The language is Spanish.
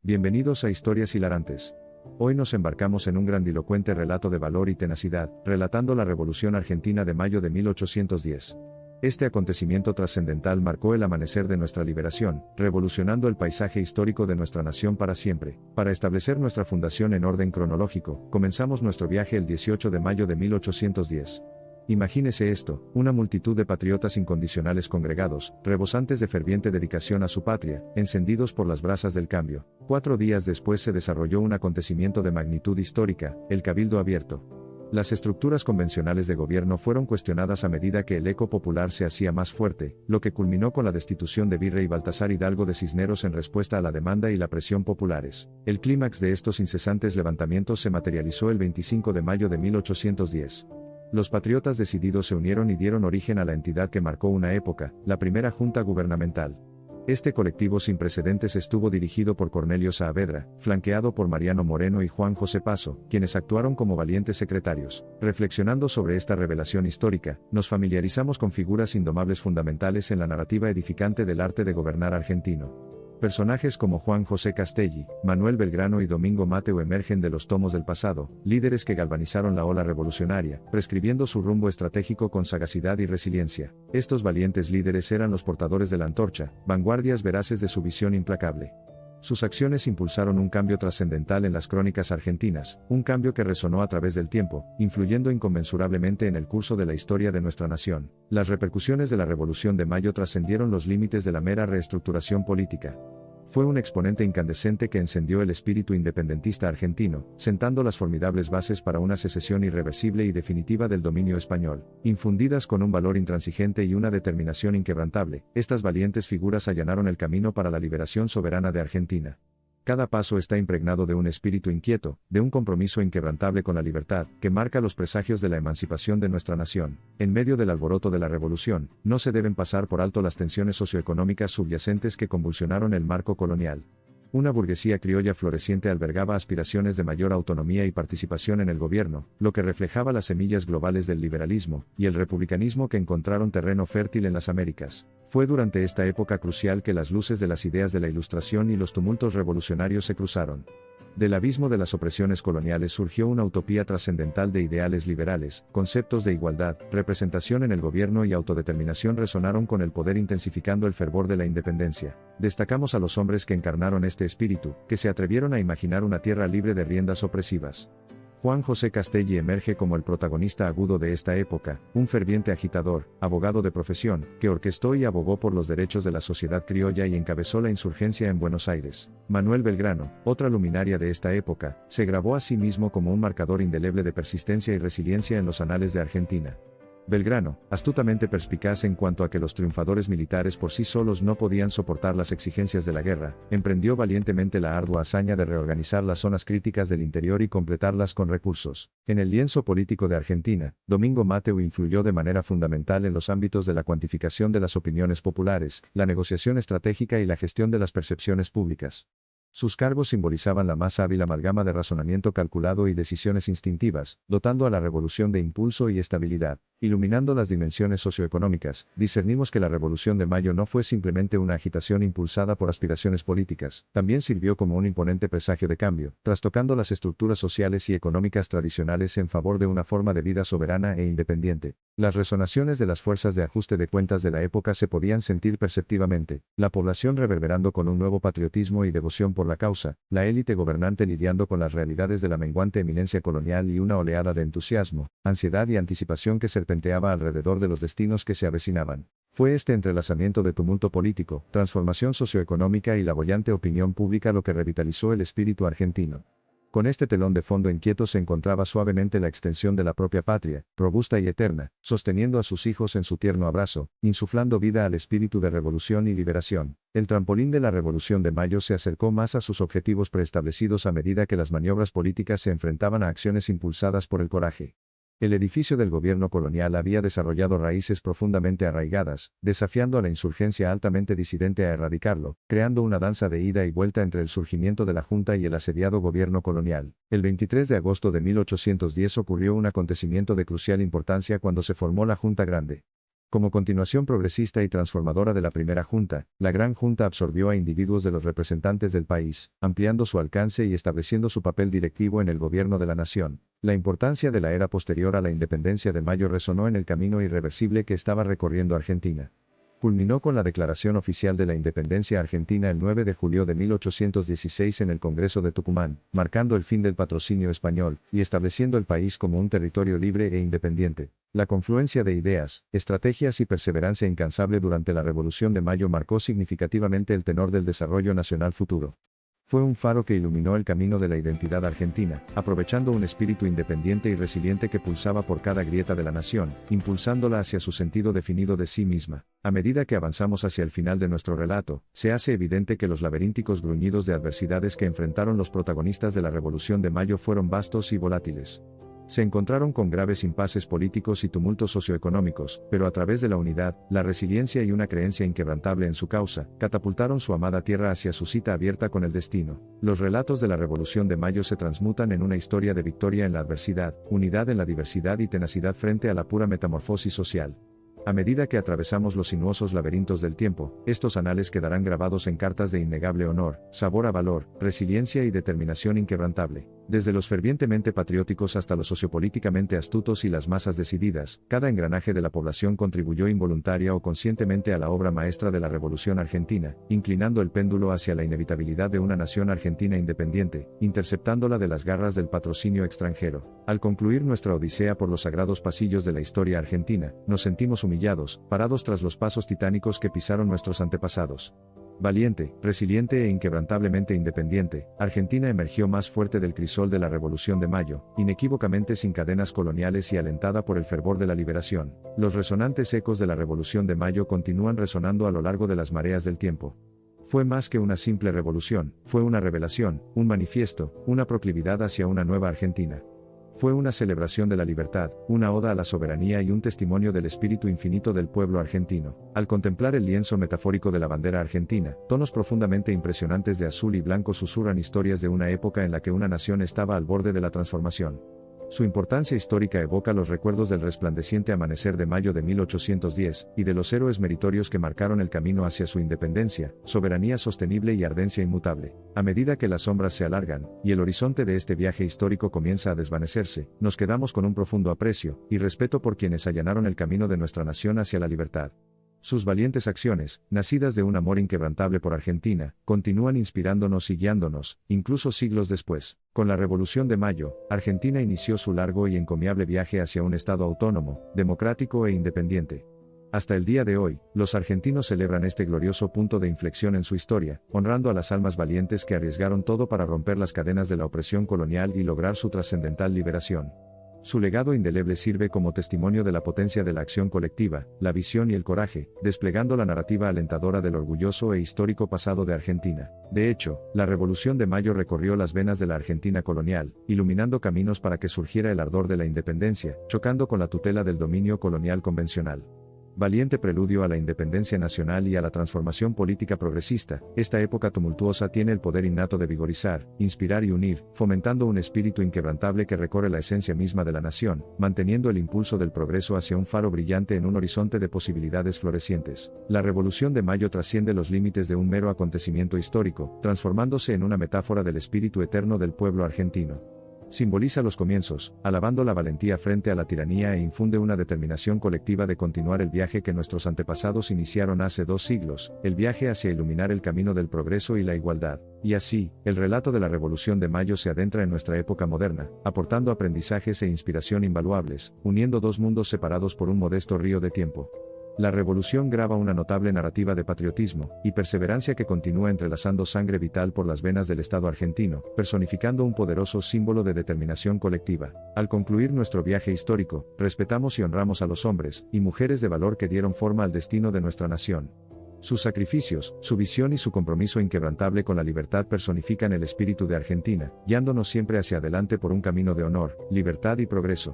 Bienvenidos a Historias Hilarantes. Hoy nos embarcamos en un grandilocuente relato de valor y tenacidad, relatando la Revolución Argentina de mayo de 1810. Este acontecimiento trascendental marcó el amanecer de nuestra liberación, revolucionando el paisaje histórico de nuestra nación para siempre. Para establecer nuestra fundación en orden cronológico, comenzamos nuestro viaje el 18 de mayo de 1810. Imagínese esto, una multitud de patriotas incondicionales congregados, rebosantes de ferviente dedicación a su patria, encendidos por las brasas del cambio. 4 días después se desarrolló un acontecimiento de magnitud histórica, el Cabildo Abierto. Las estructuras convencionales de gobierno fueron cuestionadas a medida que el eco popular se hacía más fuerte, lo que culminó con la destitución de Virrey Baltasar Hidalgo de Cisneros en respuesta a la demanda y la presión populares. El clímax de estos incesantes levantamientos se materializó el 25 de mayo de 1810. Los patriotas decididos se unieron y dieron origen a la entidad que marcó una época, la primera Junta Gubernamental. Este colectivo sin precedentes estuvo dirigido por Cornelio Saavedra, flanqueado por Mariano Moreno y Juan José Paso, quienes actuaron como valientes secretarios. Reflexionando sobre esta revelación histórica, nos familiarizamos con figuras indomables fundamentales en la narrativa edificante del arte de gobernar argentino. Personajes como Juan José Castelli, Manuel Belgrano y Domingo Mateo emergen de los tomos del pasado, líderes que galvanizaron la ola revolucionaria, prescribiendo su rumbo estratégico con sagacidad y resiliencia. Estos valientes líderes eran los portadores de la antorcha, vanguardias veraces de su visión implacable. Sus acciones impulsaron un cambio trascendental en las crónicas argentinas, un cambio que resonó a través del tiempo, influyendo inconmensurablemente en el curso de la historia de nuestra nación. Las repercusiones de la Revolución de Mayo trascendieron los límites de la mera reestructuración política. Fue un exponente incandescente que encendió el espíritu independentista argentino, sentando las formidables bases para una secesión irreversible y definitiva del dominio español. Infundidas con un valor intransigente y una determinación inquebrantable, estas valientes figuras allanaron el camino para la liberación soberana de Argentina. Cada paso está impregnado de un espíritu inquieto, de un compromiso inquebrantable con la libertad, que marca los presagios de la emancipación de nuestra nación. En medio del alboroto de la revolución, no se deben pasar por alto las tensiones socioeconómicas subyacentes que convulsionaron el marco colonial. Una burguesía criolla floreciente albergaba aspiraciones de mayor autonomía y participación en el gobierno, lo que reflejaba las semillas globales del liberalismo y el republicanismo que encontraron terreno fértil en las Américas. Fue durante esta época crucial que las luces de las ideas de la Ilustración y los tumultos revolucionarios se cruzaron. Del abismo de las opresiones coloniales surgió una utopía trascendental de ideales liberales, conceptos de igualdad, representación en el gobierno y autodeterminación resonaron con el poder intensificando el fervor de la independencia. Destacamos a los hombres que encarnaron este espíritu, que se atrevieron a imaginar una tierra libre de riendas opresivas. Juan José Castelli emerge como el protagonista agudo de esta época, un ferviente agitador, abogado de profesión, que orquestó y abogó por los derechos de la sociedad criolla y encabezó la insurgencia en Buenos Aires. Manuel Belgrano, otra luminaria de esta época, se grabó a sí mismo como un marcador indeleble de persistencia y resiliencia en los anales de Argentina. Belgrano, astutamente perspicaz en cuanto a que los triunfadores militares por sí solos no podían soportar las exigencias de la guerra, emprendió valientemente la ardua hazaña de reorganizar las zonas críticas del interior y completarlas con recursos. En el lienzo político de Argentina, Domingo Mateo influyó de manera fundamental en los ámbitos de la cuantificación de las opiniones populares, la negociación estratégica y la gestión de las percepciones públicas. Sus cargos simbolizaban la más hábil amalgama de razonamiento calculado y decisiones instintivas, dotando a la revolución de impulso y estabilidad. Iluminando las dimensiones socioeconómicas, discernimos que la Revolución de Mayo no fue simplemente una agitación impulsada por aspiraciones políticas, también sirvió como un imponente presagio de cambio, trastocando las estructuras sociales y económicas tradicionales en favor de una forma de vida soberana e independiente. Las resonaciones de las fuerzas de ajuste de cuentas de la época se podían sentir perceptivamente, la población reverberando con un nuevo patriotismo y devoción por la causa, la élite gobernante lidiando con las realidades de la menguante eminencia colonial y una oleada de entusiasmo, ansiedad y anticipación que serpenteaba alrededor de los destinos que se avecinaban. Fue este entrelazamiento de tumulto político, transformación socioeconómica y la boyante opinión pública lo que revitalizó el espíritu argentino. Con este telón de fondo inquieto se encontraba suavemente la extensión de la propia patria, robusta y eterna, sosteniendo a sus hijos en su tierno abrazo, insuflando vida al espíritu de revolución y liberación. El trampolín de la Revolución de Mayo se acercó más a sus objetivos preestablecidos a medida que las maniobras políticas se enfrentaban a acciones impulsadas por el coraje. El edificio del gobierno colonial había desarrollado raíces profundamente arraigadas, desafiando a la insurgencia altamente disidente a erradicarlo, creando una danza de ida y vuelta entre el surgimiento de la Junta y el asediado gobierno colonial. El 23 de agosto de 1810 ocurrió un acontecimiento de crucial importancia cuando se formó la Junta Grande. Como continuación progresista y transformadora de la primera junta, la Gran Junta absorbió a individuos de los representantes del país, ampliando su alcance y estableciendo su papel directivo en el gobierno de la nación. La importancia de la era posterior a la independencia de Mayo resonó en el camino irreversible que estaba recorriendo Argentina. Culminó con la declaración oficial de la independencia argentina el 9 de julio de 1816 en el Congreso de Tucumán, marcando el fin del patrocinio español y estableciendo el país como un territorio libre e independiente. La confluencia de ideas, estrategias y perseverancia incansable durante la Revolución de Mayo marcó significativamente el tenor del desarrollo nacional futuro. Fue un faro que iluminó el camino de la identidad argentina, aprovechando un espíritu independiente y resiliente que pulsaba por cada grieta de la nación, impulsándola hacia su sentido definido de sí misma. A medida que avanzamos hacia el final de nuestro relato, se hace evidente que los laberínticos gruñidos de adversidades que enfrentaron los protagonistas de la Revolución de Mayo fueron vastos y volátiles. Se encontraron con graves impases políticos y tumultos socioeconómicos, pero a través de la unidad, la resiliencia y una creencia inquebrantable en su causa, catapultaron su amada tierra hacia su cita abierta con el destino. Los relatos de la Revolución de Mayo se transmutan en una historia de victoria en la adversidad, unidad en la diversidad y tenacidad frente a la pura metamorfosis social. A medida que atravesamos los sinuosos laberintos del tiempo, estos anales quedarán grabados en cartas de innegable honor, sabor a valor, resiliencia y determinación inquebrantable. Desde los fervientemente patrióticos hasta los sociopolíticamente astutos y las masas decididas, cada engranaje de la población contribuyó involuntaria o conscientemente a la obra maestra de la Revolución Argentina, inclinando el péndulo hacia la inevitabilidad de una nación argentina independiente, interceptándola de las garras del patrocinio extranjero. Al concluir nuestra odisea por los sagrados pasillos de la historia argentina, nos sentimos humillados, parados tras los pasos titánicos que pisaron nuestros antepasados. Valiente, resiliente e inquebrantablemente independiente, Argentina emergió más fuerte del crisol de la Revolución de Mayo, inequívocamente sin cadenas coloniales y alentada por el fervor de la liberación. Los resonantes ecos de la Revolución de Mayo continúan resonando a lo largo de las mareas del tiempo. Fue más que una simple revolución, fue una revelación, un manifiesto, una proclividad hacia una nueva Argentina. Fue una celebración de la libertad, una oda a la soberanía y un testimonio del espíritu infinito del pueblo argentino. Al contemplar el lienzo metafórico de la bandera argentina, tonos profundamente impresionantes de azul y blanco susurran historias de una época en la que una nación estaba al borde de la transformación. Su importancia histórica evoca los recuerdos del resplandeciente amanecer de mayo de 1810, y de los héroes meritorios que marcaron el camino hacia su independencia, soberanía sostenible y ardencia inmutable. A medida que las sombras se alargan, y el horizonte de este viaje histórico comienza a desvanecerse, nos quedamos con un profundo aprecio y respeto por quienes allanaron el camino de nuestra nación hacia la libertad. Sus valientes acciones, nacidas de un amor inquebrantable por Argentina, continúan inspirándonos y guiándonos, incluso siglos después. Con la Revolución de Mayo, Argentina inició su largo y encomiable viaje hacia un Estado autónomo, democrático e independiente. Hasta el día de hoy, los argentinos celebran este glorioso punto de inflexión en su historia, honrando a las almas valientes que arriesgaron todo para romper las cadenas de la opresión colonial y lograr su trascendental liberación. Su legado indeleble sirve como testimonio de la potencia de la acción colectiva, la visión y el coraje, desplegando la narrativa alentadora del orgulloso e histórico pasado de Argentina. De hecho, la Revolución de Mayo recorrió las venas de la Argentina colonial, iluminando caminos para que surgiera el ardor de la independencia, chocando con la tutela del dominio colonial convencional. Valiente preludio a la independencia nacional y a la transformación política progresista, esta época tumultuosa tiene el poder innato de vigorizar, inspirar y unir, fomentando un espíritu inquebrantable que recorre la esencia misma de la nación, manteniendo el impulso del progreso hacia un faro brillante en un horizonte de posibilidades florecientes. La Revolución de Mayo trasciende los límites de un mero acontecimiento histórico, transformándose en una metáfora del espíritu eterno del pueblo argentino. Simboliza los comienzos, alabando la valentía frente a la tiranía e infunde una determinación colectiva de continuar el viaje que nuestros antepasados iniciaron hace 2 siglos, el viaje hacia iluminar el camino del progreso y la igualdad. Y así, el relato de la Revolución de Mayo se adentra en nuestra época moderna, aportando aprendizajes e inspiración invaluables, uniendo 2 mundos separados por un modesto río de tiempo. La revolución graba una notable narrativa de patriotismo y perseverancia que continúa entrelazando sangre vital por las venas del Estado argentino, personificando un poderoso símbolo de determinación colectiva. Al concluir nuestro viaje histórico, respetamos y honramos a los hombres y mujeres de valor que dieron forma al destino de nuestra nación. Sus sacrificios, su visión y su compromiso inquebrantable con la libertad personifican el espíritu de Argentina, guiándonos siempre hacia adelante por un camino de honor, libertad y progreso.